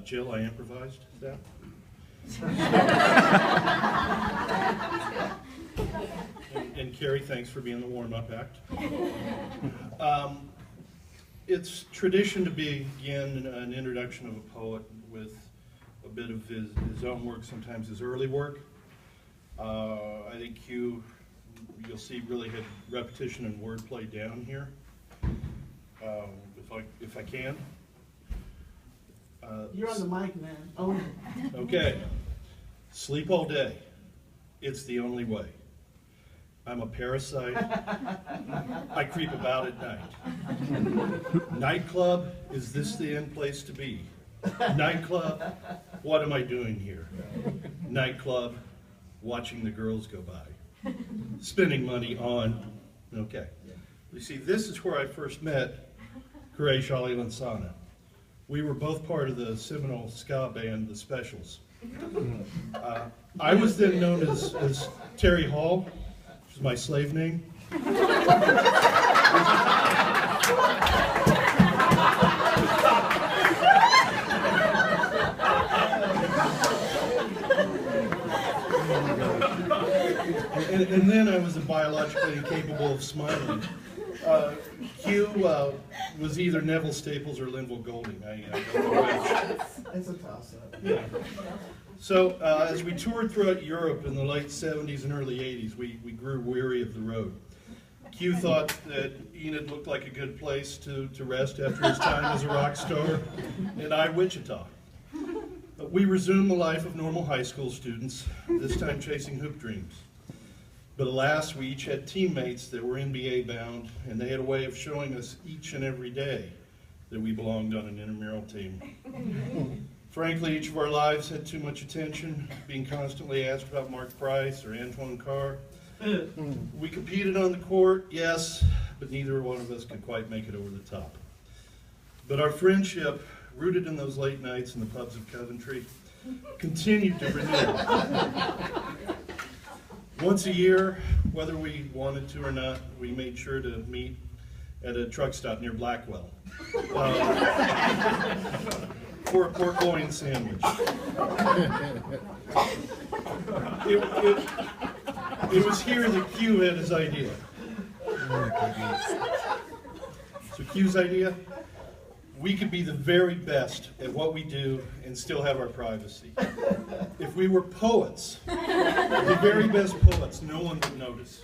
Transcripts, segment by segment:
Jill, I improvised that. And Carrie, thanks for being the warm-up act. It's tradition to begin an introduction of a poet with a bit of his own work, sometimes his early work. I think Q, you'll see, really had repetition and wordplay down here. If I can. You're on the mic, man. Oh. Okay. Sleep all day. It's the only way. I'm a parasite. I creep about at night. Nightclub, is this the end place to be? Nightclub, what am I doing here? Nightclub, watching the girls go by. Spending money on, okay. You see, this is where I first met Rishell and Lansana. We were both part of the seminal ska band, The Specials. I was then known as Terry Hall, which is my slave name. And then I was biologically incapable of smiling. Q was either Neville Staples or Linville Golding. I don't know which. It's a toss-up. Yeah. So as we toured throughout Europe in the late 70s and early 80s, we grew weary of the road. Q thought that Enid looked like a good place to rest after his time as a rock star, and I, Wichita. We resumed the life of normal high school students, this time chasing hoop dreams. But alas, we each had teammates that were NBA bound, and they had a way of showing us each and every day that we belonged on an intramural team. Frankly, each of our lives had too much attention, being constantly asked about Mark Price or Antoine Carr. We competed on the court, yes, but neither one of us could quite make it over the top. But our friendship, rooted in those late nights in the pubs of Coventry, continued to renew. Once a year, whether we wanted to or not, we made sure to meet at a truck stop near Blackwell for a pork loin sandwich. It was here that Q had his idea. So Q's idea? We could be the very best at what we do and still have our privacy. If we were poets, the very best poets, no one would notice.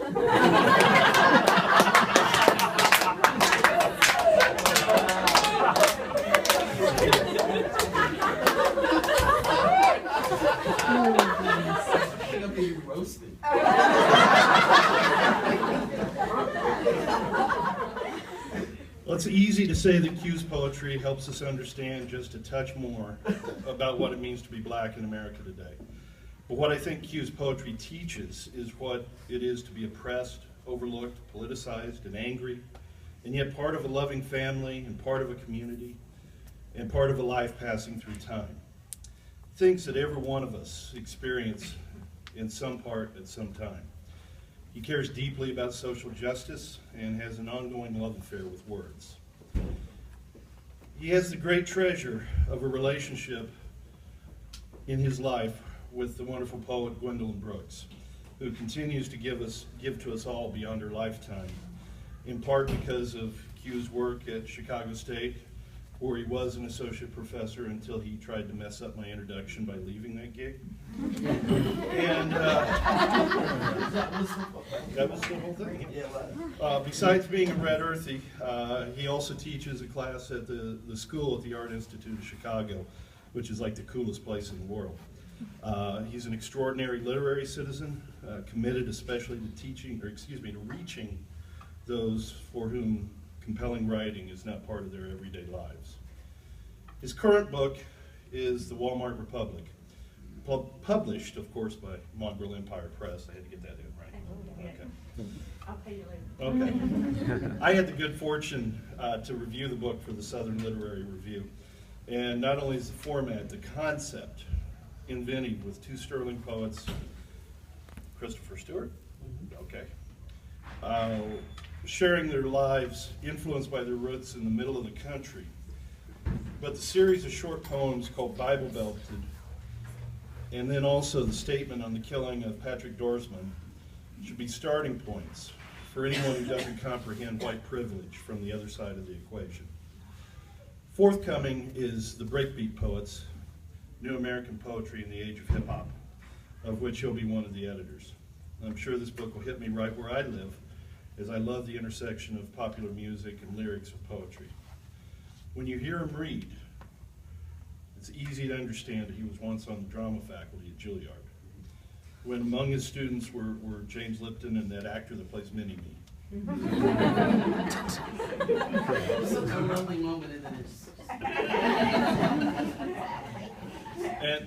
Well, it's easy to say that Q's poetry helps us understand just a touch more about what it means to be black in America today. But what I think Q's poetry teaches is what it is to be oppressed, overlooked, politicized, and angry, and yet part of a loving family, and part of a community, and part of a life passing through time. Things that every one of us experience in some part at some time. He cares deeply about social justice and has an ongoing love affair with words. He has the great treasure of a relationship in his life with the wonderful poet Gwendolyn Brooks, who continues to give to us all beyond her lifetime, in part because of Q's work at Chicago State, where he was an associate professor until he tried to mess up my introduction by leaving that gig. And that was the whole thing. Besides being a Red Earthy, he also teaches a class at the school at the Art Institute of Chicago, which is like the coolest place in the world. He's an extraordinary literary citizen, committed especially to reaching those for whom compelling writing is not part of their everyday lives. His current book is The Walmart Republic, published, of course, by Mongrel Empire Press. I had to get that in right. Okay. I'll pay you later. Okay. I had the good fortune to review the book for the Southern Literary Review. And not only is the format, the concept invented with two sterling poets, Christopher Stewart, okay, sharing their lives, influenced by their roots in the middle of the country, but the series of short poems called Bible Belted, and then also the statement on the killing of Patrick Dorsman, should be starting points for anyone who doesn't comprehend white privilege from the other side of the equation. Forthcoming is The Breakbeat Poets, New American Poetry in the Age of Hip Hop, of which he'll be one of the editors. I'm sure this book will hit me right where I live, as I love the intersection of popular music and lyrics with poetry. When you hear him read, it's easy to understand that he was once on the drama faculty at Juilliard, when among his students were James Lipton and that actor that plays Mini-Me. Such a lovely moment in this.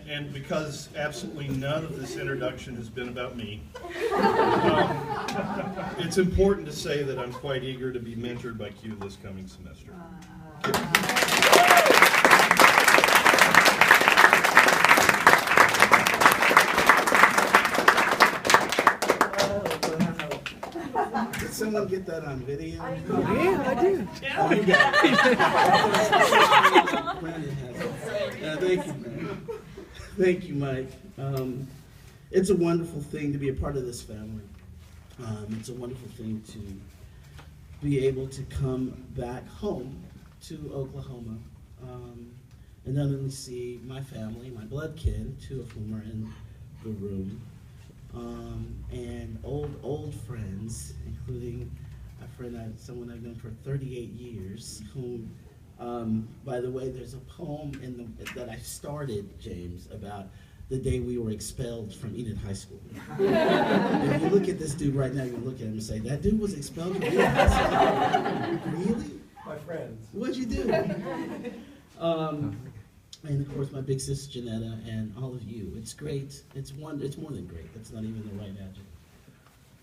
And because absolutely none of this introduction has been about me, it's important to say that I'm quite eager to be mentored by Q this coming semester. Did someone get that on video? Yeah, I do. Oh, you got it. Brandon has it. Thank you, man. Thank you, Mike. It's a wonderful thing to be a part of this family. It's a wonderful thing to be able to come back home to Oklahoma and not only see my family, my blood kin, two of whom are in the room, and old friends, including a friend, someone I've known for 38 years, whom, by the way, there's a poem that I started, James, about the day we were expelled from Enid High School. If you look at this dude right now, you look at him and say, that dude was expelled from Enid High School? Really? My friends. What'd you do? And of course, my big sister Janetta and all of you. It's great. It's more than great. That's not even the right adjective.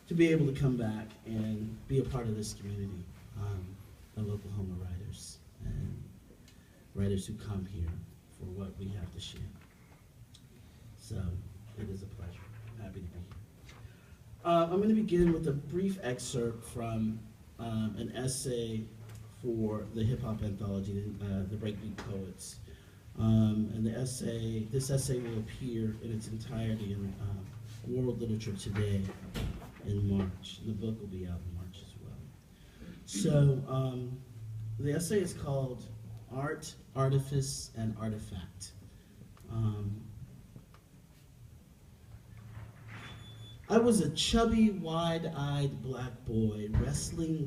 To be able to come back and be a part of this community of Oklahoma writers and writers who come here for what we have to share. So it is a pleasure. I'm happy to be here. I'm going to begin with a brief excerpt from an essay for the hip hop anthology, the Breakbeat Poets. And this essay will appear in its entirety in World Literature Today in March. The book will be out in March as well. So the essay is called Art, Artifice, and Artifact. I was a chubby, wide-eyed black boy wrestling with